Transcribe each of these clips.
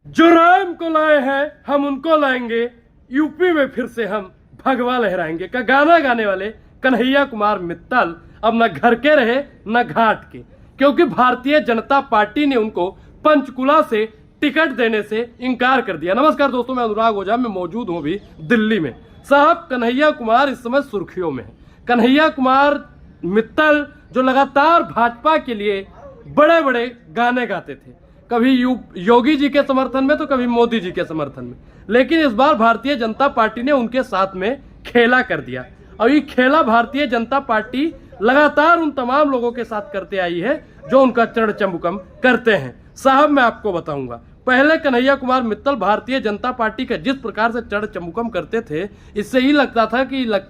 जो राम को लाए हैं हम उनको लाएंगे, यूपी में फिर से हम भगवा लहराएंगे का गाना गाने वाले कन्हैया कुमार मित्तल अब न घर के रहे न घाट के, क्योंकि भारतीय जनता पार्टी ने उनको पंचकुला से टिकट देने से इनकार कर दिया। नमस्कार दोस्तों, मैं अनुराग ओझा, मैं मौजूद हूं अभी दिल्ली में। साहब, कन्हैया कुमार इस समय सुर्खियों में है। कन्हैया कुमार मित्तल जो लगातार भाजपा के लिए बड़े बड़े गाने गाते थे, कभी योगी जी के समर्थन में तो कभी मोदी जी के समर्थन में, लेकिन इस बार भारतीय जनता पार्टी ने उनके साथ में खेला कर दिया। और ये खेला भारतीय जनता पार्टी लगातार उन तमाम लोगों के साथ करते आई है जो उनका चरण चंबुकम करते हैं। साहब, मैं आपको बताऊंगा, पहले कन्हैया कुमार मित्तल भारतीय जनता पार्टी का जिस प्रकार से चरण चंबुकम करते थे, इससे ही लगता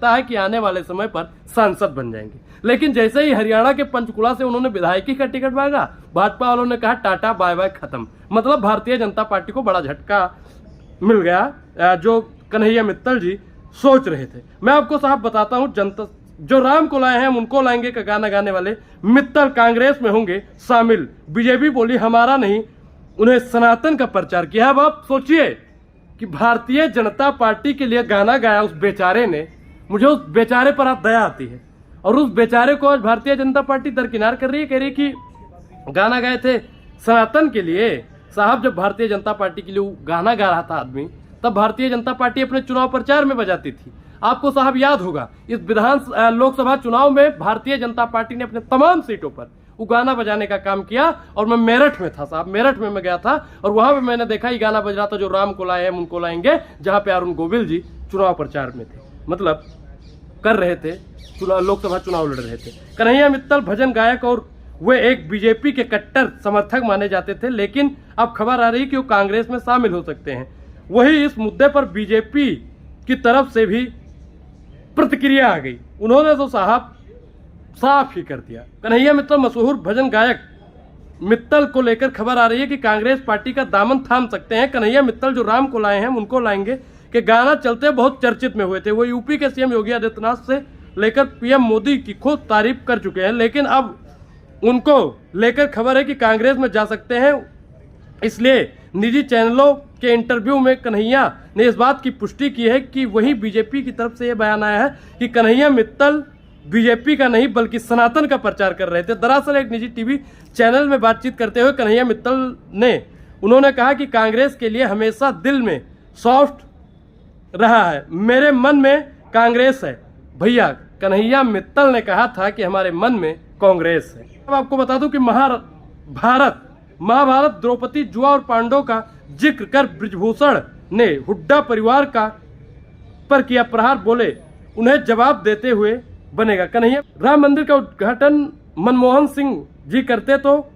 है कि आने वाले समय पर सांसद बन जाएंगे। लेकिन जैसे ही हरियाणा के पंचकुला से उन्होंने विधायकी का टिकट मांगा, भाजपा वालों ने कहा टाटा बाय बाय खत्म। मतलब भारतीय जनता पार्टी को बड़ा झटका मिल गया जो कन्हैया मित्तल जी सोच रहे थे। मैं आपको साहब बताता हूं, जनता जो राम को लाए हैं हम उनको लाएंगे का गाना गाने वाले मित्तल कांग्रेस में होंगे शामिल। बीजेपी बोली हमारा नहीं, उन्हें सनातन का प्रचार किया। अब आप सोचिए कि भारतीय जनता पार्टी के लिए गाना गाया उस बेचारे ने, मुझे उस बेचारे पर आप दया आती है। और उस बेचारे को आज भारतीय जनता पार्टी दरकिनार कर रही है, कह रही कि गाना गाए थे सनातन के लिए। साहब, जब भारतीय जनता पार्टी के लिए गाना गा रहा था आदमी, तब भारतीय जनता पार्टी अपने चुनाव प्रचार में बजाती थी। आपको साहब याद होगा, इस लोकसभा चुनाव में भारतीय जनता पार्टी ने अपने तमाम सीटों पर वो गाना बजाने का काम किया। और मैं मेरठ में था साहब, मेरठ में मैं गया था और वहां पे मैंने देखा ये गाना बज रहा था, जो राम को लाए हम उनको लाएंगे, जहां पे अरुण गोविल जी चुनाव प्रचार में थे, मतलब कर रहे थे, लोकसभा चुनाव लड़ रहे थे। कन्हैया मित्तल भजन गायक और वे एक बीजेपी के कट्टर समर्थक माने जाते थे, लेकिन अब खबर आ रही कि वो कांग्रेस में शामिल हो सकते हैं। वही इस मुद्दे पर बीजेपी की तरफ से भी प्रतिक्रिया आ गई। उन्होंने तो साहब साफ ही कर दिया। कन्हैया मित्तल मशहूर भजन गायक मित्तल को लेकर खबर आ रही है कि कांग्रेस पार्टी का दामन थाम सकते हैं। कन्हैया मित्तल जो राम को लाए हैं उनको लाएंगे कि गाना चलते बहुत चर्चित में हुए थे। वो यूपी के सीएम योगी आदित्यनाथ से लेकर पीएम मोदी की खुद तारीफ कर चुके हैं, लेकिन अब उनको लेकर खबर है कि कांग्रेस में जा सकते हैं। इसलिए निजी चैनलों के इंटरव्यू में कन्हैया ने इस बात की पुष्टि की है कि वही बीजेपी की तरफ से यह बयान आया है कि कन्हैया मित्तल बीजेपी का नहीं बल्कि सनातन का प्रचार कर रहे थे। दरअसल एक निजी टीवी चैनल में बातचीत करते हुए कन्हैया मित्तल उन्होंने कहा कि कांग्रेस के लिए हमेशा दिल में सॉफ्ट रहा है, मेरे मन में कांग्रेस है। भैया, कन्हैया मित्तल ने कहा था कि हमारे मन में कांग्रेस है। अब आपको बता दूं कि महाभारत द्रौपदी, जुआ और पांडवों का जिक्र कर ब्रिजभूषण ने हुड्डा परिवार पर किया प्रहार, बोले उन्हें जवाब देते हुए बनेगा। कन्हैया, राम मंदिर का उद्घाटन मनमोहन सिंह जी करते तो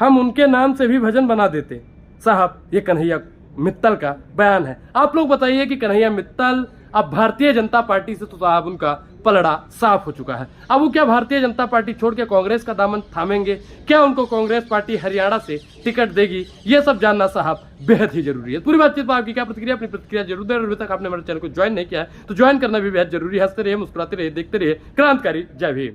हम उनके नाम से भी भजन बना देते। साहब, ये कन्हैया मित्तल का बयान है। आप लोग बताइए कि कन्हैया मित्तल अब भारतीय जनता पार्टी से तो साहब उनका पलड़ा साफ हो चुका है। अब वो क्या भारतीय जनता पार्टी छोड़ के कांग्रेस का दामन थामेंगे? क्या उनको कांग्रेस पार्टी हरियाणा से टिकट देगी? ये सब जानना साहब बेहद ही जरूरी है। पूरी बातचीत पर आपकी क्या प्रतिक्रिया? अपनी प्रतिक्रिया जरूर दें। अभी तक आपने हमारे चैनल को ज्वाइन नहीं किया है तो ज्वाइन करना भी बेहद जरूरी है। हंसते रहिए, मुस्कुराते रहिए, देखते रहिए क्रांतिकारी। जय भीम।